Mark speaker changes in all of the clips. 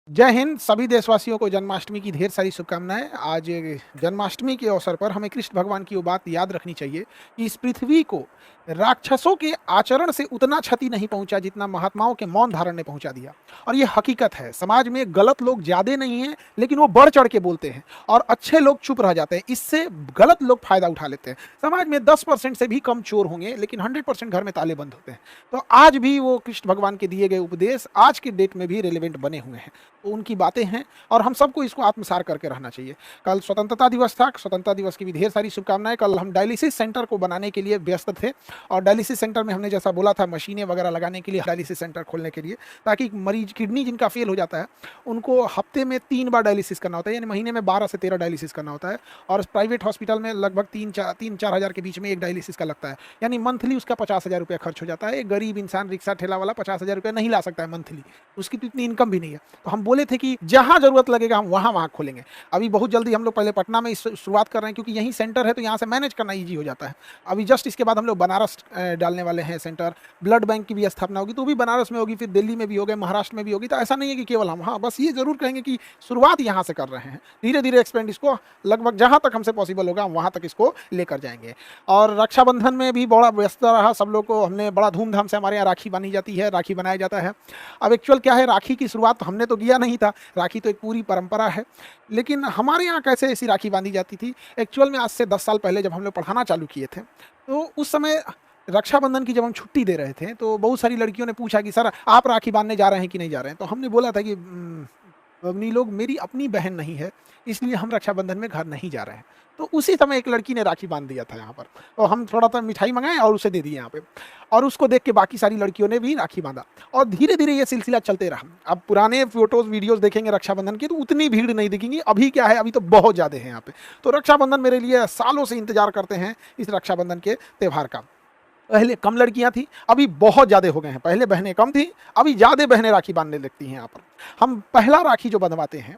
Speaker 1: जय हिंद। सभी देशवासियों को जन्माष्टमी की ढेर सारी शुभकामनाएं। आज जन्माष्टमी के अवसर पर हमें कृष्ण भगवान की वो बात याद रखनी चाहिए कि इस पृथ्वी को राक्षसों के आचरण से उतना क्षति नहीं पहुंचा जितना महात्माओं के मौन धारण ने पहुंचा दिया। और ये हकीकत है, समाज में गलत लोग ज्यादा नहीं हैं, लेकिन वो बढ़ चढ़ के बोलते हैं और अच्छे लोग चुप रह जाते हैं। इससे गलत लोग फायदा उठा लेते हैं। समाज में 10% से भी कम चोर होंगे, लेकिन 100% घर में ताले बंद होते हैं। तो आज भी वो कृष्ण भगवान के दिए गए उपदेश आज के डेट में भी रिलेवेंट बने हुए हैं। तो उनकी बातें हैं और हम सबको इसको आत्मसार करके रहना चाहिए। कल स्वतंत्रता दिवस था, स्वतंत्रता दिवस की भी ढेर सारी शुभकामनाएं। कल हम डायलिसिस सेंटर को बनाने के लिए व्यस्त थे और डायलिसिस सेंटर में हमने जैसा बोला था मशीनें वगैरह लगाने के लिए, डायलिसिस सेंटर खोलने के लिए, ताकि मरीज किडनी जिनका फेल हो जाता है उनको हफ्ते में 3 बार डायलिसिस करना होता है, यानी महीने में 12 से 13 डायलिसिस करना होता है। और प्राइवेट हॉस्पिटल में लगभग 3-4 हज़ार के बीच में एक डायलिसिस का लगता है, यानी मंथली उसका 50,000 रुपया खर्च हो जाता है। एक गरीब इंसान, रिक्शा ठेला वाला 50,000 रुपया नहीं ला सकता है मंथली, उसकी तो इतनी इनकम भी नहीं है। तो हम बोले थे कि जहां जरूरत लगेगा हम वहां खोलेंगे। अभी बहुत जल्दी हम लोग पहले पटना में शुरुआत कर रहे हैं, क्योंकि यहीं सेंटर है तो यहाँ से मैनेज करना ईजी हो जाता है। अभी जस्ट इसके बाद हम लोग बनारस डालने वाले हैं सेंटर। ब्लड बैंक की भी स्थापना होगी, तो भी बनारस में होगी, फिर दिल्ली में भी होगी, महाराष्ट्र में भी होगी। तो ऐसा नहीं है कि केवल हम, हाँ बस ये जरूर कहेंगे कि शुरुआत यहाँ से कर रहे हैं। धीरे धीरे एक्सपेंड इसको लगभग जहां तक हमसे पॉसिबल होगा वहां तक इसको लेकर जाएंगे। और रक्षाबंधन में भी बड़ा व्यस्त रहा सब लोग को। हमने बड़ा धूमधाम से, हमारे यहाँ राखी बांधी जाती है, राखी बनाया जाता है। अब एक्चुअल क्या है, राखी की शुरुआत हमने तो किया नहीं था, राखी तो एक पूरी परंपरा है। लेकिन हमारे यहाँ कैसे ऐसी राखी बांधी जाती थी, एक्चुअल में आज से 10 साल पहले जब हम लोग पढ़ाना चालू किए थे, तो उस समय रक्षाबंधन की जब हम छुट्टी दे रहे थे तो बहुत सारी लड़कियों ने पूछा कि सर आप राखी बांधने जा रहे हैं कि नहीं जा रहे हैं। तो हमने बोला था कि बबनी लोग मेरी अपनी बहन नहीं है, इसलिए हम रक्षाबंधन में घर नहीं जा रहे हैं। तो उसी समय एक लड़की ने राखी बांध दिया था यहाँ पर, तो हम थोड़ा सा मिठाई मंगाए और उसे दे दिए यहाँ पे। और उसको देख के बाकी सारी लड़कियों ने भी राखी बांधा और धीरे धीरे ये सिलसिला चलते रहा। अब पुराने फोटोज वीडियोस देखेंगे रक्षाबंधन की तो उतनी भीड़ नहीं दिखेंगी। अभी क्या है, अभी तो बहुत ज़्यादा है यहाँ पे। तो रक्षाबंधन मेरे लिए सालों से इंतजार करते हैं इस रक्षाबंधन के त्यौहार का। पहले कम लड़कियां थी, अभी बहुत ज़्यादा हो गए हैं। पहले बहनें कम थी, अभी ज़्यादा बहनें राखी बांधने लगती हैं यहाँ पर। हम पहला राखी जो बंधवाते हैं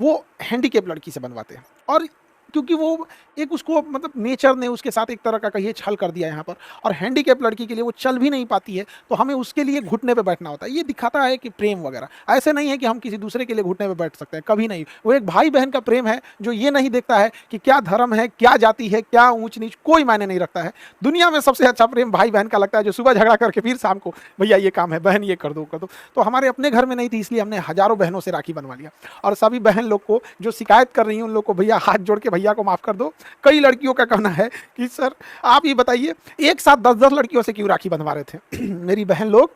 Speaker 1: वो हैंडीकेप लड़की से बनवाते हैं। और क्योंकि वो एक उसको मतलब नेचर ने उसके साथ एक तरह का कहिए छल कर दिया यहाँ पर, और हैंडीकेप लड़की के लिए वो चल भी नहीं पाती है, तो हमें उसके लिए घुटने पे बैठना होता है। ये दिखाता है कि प्रेम वगैरह ऐसे नहीं है कि हम किसी दूसरे के लिए घुटने पे बैठ सकते हैं, कभी नहीं। वो एक भाई बहन का प्रेम है जो ये नहीं देखता है कि क्या धर्म है, क्या जाति है, क्या ऊंच नीच, कोई मायने नहीं रखता है। दुनिया में सबसे अच्छा प्रेम भाई बहन का लगता है, जो सुबह झगड़ा करके फिर शाम को भैया ये काम है, बहन ये कर दो कर दो। तो हमारे अपने घर में नहीं थी, इसलिए हमने हजारों बहनों से राखी बनवा लिया। और सभी बहन लोग को जो शिकायत कर रही हैं उन लोग को भैया हाथ जोड़ के भैया को माफ कर दो। कई लड़कियों का कहना है कि सर आप ये बताइए एक साथ 10-10 लड़कियों से क्यों राखी बंधवा रहे थे। मेरी बहन लोग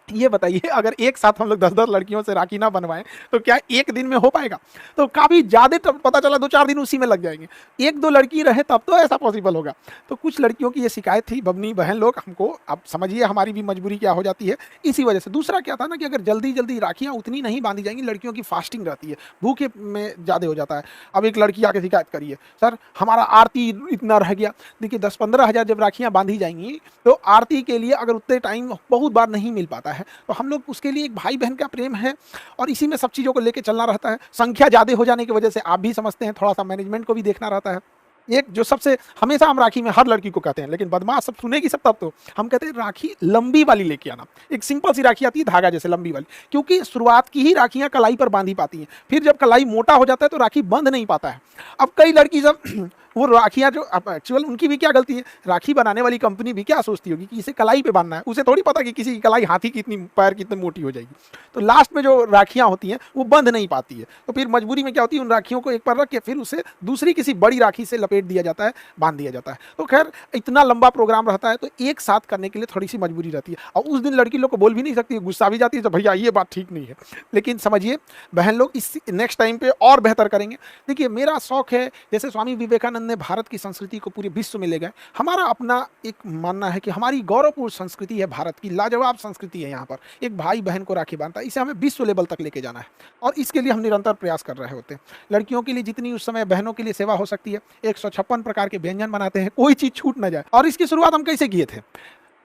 Speaker 1: ये बताइए, अगर एक साथ हम लोग 10-10 लड़कियों से राखी ना बनवाएं तो क्या एक दिन में हो पाएगा? तो काफ़ी ज़्यादा पता चला 2-4 दिन उसी में लग जाएंगे। 1-2 लड़की रहे तब तो ऐसा पॉसिबल होगा। तो कुछ लड़कियों की ये शिकायत थी, बबनी बहन लोग हमको, अब समझिए हमारी भी मजबूरी क्या हो जाती है इसी वजह से। दूसरा क्या था ना कि अगर जल्दी जल्दी राखियाँ उतनी नहीं बांधी जाएंगी, लड़कियों की फास्टिंग रहती है, भूखे में ज़्यादा हो जाता है। अब एक लड़की आके शिकायत करिए, सर हमारा आरती इतना रह गया। देखिए 10-15 हज़ार जब राखियाँ बांधी जाएंगी तो आरती के लिए अगर उतने टाइम बहुत बार नहीं मिल पाता है, तो हम लोग उसके लिए एक भाई बहन का प्रेम है और इसी में सब चीज़ों को लेके चलना रहता है। संख्या ज़्यादा हो जाने की वजह से आप भी समझते हैं थोड़ा सा मैनेजमेंट को भी देखना रहता है। एक जो सबसे हमेशा हम राखी में हर लड़की को कहते हैं, लेकिन बदमाश सब सुनेगी सब तब तो हम कहते हैं राखी लंबी वाली लेके आना। एक सिंपल सी राखी आती है धागा जैसे लंबी वाली, क्योंकि शुरुआत की ही राखियां कलाई पर बांधी पाती हैं, फिर जब कलाई मोटा हो जाता है तो राखी बंध नहीं पाता है। अब कई लड़की जब वो राखियां जो एक्चुअल उनकी भी क्या गलती है, राखी बनाने वाली कंपनी भी क्या सोचती होगी कि इसे कलाई पे बांधना है, उसे थोड़ी पता कि किसी की कलाई हाथी की इतनी पैर की इतनी मोटी हो जाएगी। तो लास्ट में जो राखियां होती हैं वो बंध नहीं पाती है, तो फिर मजबूरी में क्या होती है, उन राखियों को एक पर रख के फिर उसे दूसरी किसी बड़ी राखी से लपेट दिया जाता है, बांध दिया जाता है। तो खैर इतना लंबा प्रोग्राम रहता है तो एक साथ करने के लिए थोड़ी सी मजबूरी रहती है। और उस दिन लड़की लोग को बोल भी नहीं सकती, गुस्सा भी जाती है तो भैया ये बात ठीक नहीं है। लेकिन समझिए बहन लोग इस नेक्स्ट टाइम पे और बेहतर करेंगे। देखिए मेरा शौक है, जैसे स्वामी विवेकानंद ने भारत की संस्कृति को पूरे विश्व में ले गए, हमारा अपना एक मानना है कि हमारी गौरवपूर्ण संस्कृति है, भारत की लाजवाब संस्कृति है। यहाँ पर एक भाई बहन को राखी बांधता है, इसे हमें विश्व लेवल तक लेके जाना है और इसके लिए हम निरंतर प्रयास कर रहे होते हैं। लड़कियों के लिए जितनी उस समय बहनों के लिए सेवा हो सकती है, 156 प्रकार के व्यंजन बनाते हैं, कोई चीज छूट ना जाए। और इसकी शुरुआत हम कैसे किए थे,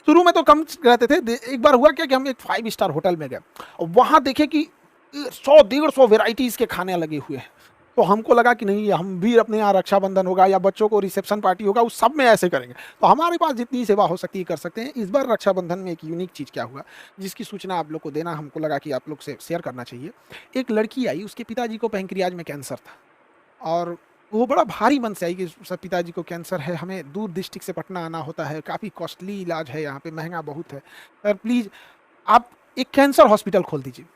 Speaker 1: शुरू में तो कम रहते थे। एक बार हुआ क्या कि हम एक 5 स्टार होटल में गए और वहां देखे कि 100-150 वेराइटीज के खाने लगे हुए हैं। तो हमको लगा कि नहीं, हम भी अपने यहाँ रक्षाबंधन होगा या बच्चों को रिसेप्शन पार्टी होगा, उस सब में ऐसे करेंगे। तो हमारे पास जितनी सेवा हो सकती है कर सकते हैं। इस बार रक्षाबंधन में एक यूनिक चीज़ क्या हुआ, जिसकी सूचना आप लोग को देना हमको लगा कि आप लोग से शेयर करना चाहिए। एक लड़की आई, उसके पिताजी को पैंक्रियाज में कैंसर था और वो बड़ा भारी मन से आई कि सब पिताजी को कैंसर है, हमें दूर डिस्ट्रिक्ट से पटना आना होता है, काफ़ी कॉस्टली इलाज है, यहाँ पे महँगा बहुत है। सर प्लीज़ आप एक कैंसर हॉस्पिटल खोल दीजिए।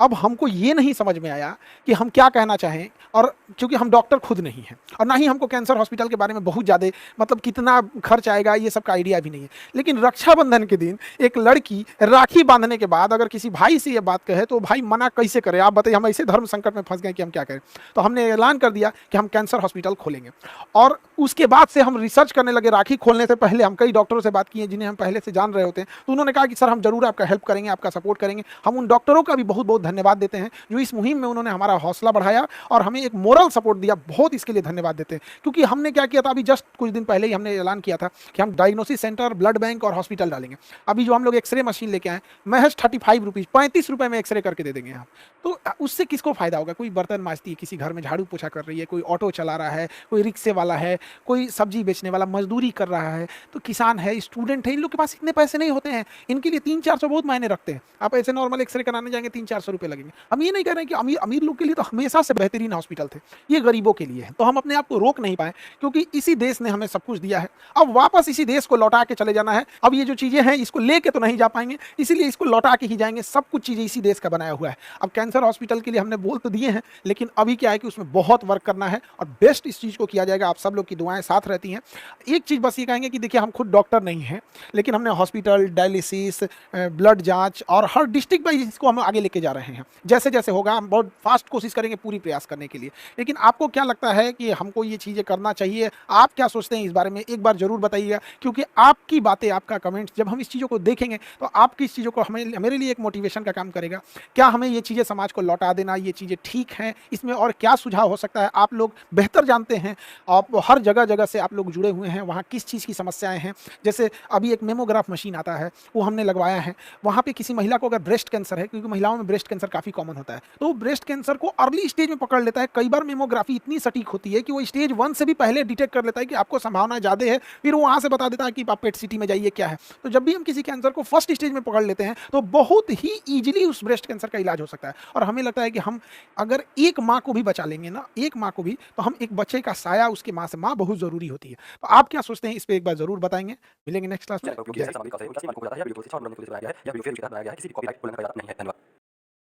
Speaker 1: अब हमको ये नहीं समझ में आया कि हम क्या कहना चाहें, और क्योंकि हम डॉक्टर खुद नहीं हैं और ना ही हमको कैंसर हॉस्पिटल के बारे में बहुत ज़्यादा मतलब कितना खर्च आएगा ये सब का आइडिया भी नहीं है। लेकिन रक्षाबंधन के दिन एक लड़की राखी बांधने के बाद अगर किसी भाई से ये बात कहे तो भाई मना कैसे करे? आप बताइए, हम ऐसे धर्म संकट में फंस गए कि हम क्या करें। तो हमने ऐलान कर दिया कि हम कैंसर हॉस्पिटल खोलेंगे और उसके बाद से हम रिसर्च करने लगे। राखी खोलने से पहले हम कई डॉक्टरों से बात किए जिन्हें हम पहले से जान रहे होते हैं, तो उन्होंने कहा कि सर हम जरूर आपका हेल्प करेंगे, आपका सपोर्ट करेंगे। हम उन डॉक्टरों का भी बहुत बहुत धन्यवाद देते हैं जो इस मुहिम में उन्होंने हमारा हौसला बढ़ाया और हमें एक मोरल सपोर्ट दिया, बहुत इसके लिए धन्यवाद देते हैं। क्योंकि हमने क्या किया था, अभी जस्ट कुछ दिन पहले ही हमने ऐलान किया था कि हम डायग्नोसिस सेंटर, ब्लड बैंक और हॉस्पिटल डालेंगे। अभी जो हम लोग एक्सरे मशीन लेके आए, महज 35 रुपीज़, 35 रुपये में एक्सरे करके दे देंगे हम। तो उससे किसको फायदा होगा? कोई बर्तन मांजती है, किसी घर में झाड़ू पोछा कर रही है, कोई ऑटो चला रहा है, कोई रिक्शे वाला है, कोई सब्जी बेचने वाला मजदूरी कर रहा है, तो किसान है, स्टूडेंट है, इन लोग के पास इतने पैसे नहीं होते हैं। इनके लिए 300-400 बहुत मायने रखते हैं। आप ऐसे नॉर्मल एक्सरे कराने जाएंगे 300-400 रुपये लगेंगे। हम ये नहीं कह रहे हैं कि अमीर अमीर लोग के लिए तो हमेशा से बेहतरीन हॉस्पिटल थे, ये गरीबों के लिए है। तो हम अपने आप को रोक नहीं पाए क्योंकि इसी देश ने हमें सब कुछ दिया है, अब वापस इसी देश को लौटा के चले जाना है। अब ये जो चीज़ें हैं इसको लेके तो नहीं जा पाएंगे, इसीलिए इसको लौटा के ही जाएंगे। सब कुछ चीज़ें इसी देश का बनाया हुआ है। अब कैंसर हॉस्पिटल के लिए हमने बोल तो दिए हैं, लेकिन अभी क्या है कि उसमें बहुत वर्क करना है और बेस्ट इस चीज़ को किया जाएगा। आप सब लोग की दुआएं साथ रहती हैं। एक चीज़ बस ये कहेंगे कि देखिए, हम खुद डॉक्टर नहीं हैं, लेकिन हमने हॉस्पिटल, डायलिसिस, ब्लड जांच और हर डिस्ट्रिक्ट वाइज इसको हम आगे लेके जा रहे हैं। जैसे जैसे होगा हम बहुत फास्ट कोशिश करेंगे पूरी प्रयास करने के लिए। लेकिन आपको क्या लगता है कि हमको ये चीज़ें करना चाहिए? आप क्या सोचते हैं इस बारे में? एक बार ज़रूर बताइएगा, क्योंकि आपकी बातें, आपका कमेंट जब हम इस चीज़ों को देखेंगे तो आपकी इस चीज़ों को हमें मेरे लिए एक मोटिवेशन का काम करेगा। क्या हमें ये चीज़ें समाज को लौटा देना, ये चीज़ें ठीक हैं? इसमें और क्या सुझाव हो सकता है? आप लोग बेहतर जानते हैं, आप हर जगह जगह से आप लोग जुड़े हुए हैं, वहाँ किस चीज़ की समस्याएं हैं। जैसे अभी एक मेमोग्राफ मशीन आता है, वो हमने लगवाया है। वहाँ पे किसी महिला को अगर ब्रेस्ट कैंसर है, क्योंकि महिलाओं में ब्रेस्ट कैंसर काफ़ी कॉमन होता है, तो वो ब्रेस्ट कैंसर को अर्ली स्टेज में पकड़ लेता है। कई बार मेमोग्राफी इतनी सटीक होती है कि वो स्टेज 1 से भी पहले डिटेक्ट कर लेता है कि आपको संभावना ज़्यादा है, फिर वो वहाँ से बता देता है कि आप पेट सिटी में जाइए, क्या है। तो जब भी हम किसी कैंसर को फर्स्ट स्टेज में पकड़ लेते हैं तो बहुत ही ईजिली उस ब्रेस्ट कैंसर का इलाज हो सकता है। और हमें लगता है कि हम अगर एक माँ को भी बचा लेंगे ना, एक माँ को भी, तो हम एक बच्चे का साया उसके माँ से, माँ बहुत ज़रूरी होती है। तो आप क्या सोचते हैं इस पे एक बार ज़रूर बताएंगे। मिलेंगे नेक्स्ट क्लास में।
Speaker 2: चैनल का उपयोग किया है सामाजिक कौशल, उनका सिर्फ मनोरंजन को लेकर बनाया गया है या वीडियो फेयर के तहत बनाया गया है, किसी भी कॉपीराइट उल्लंघन का इजाजत नहीं है। धन्यवाद।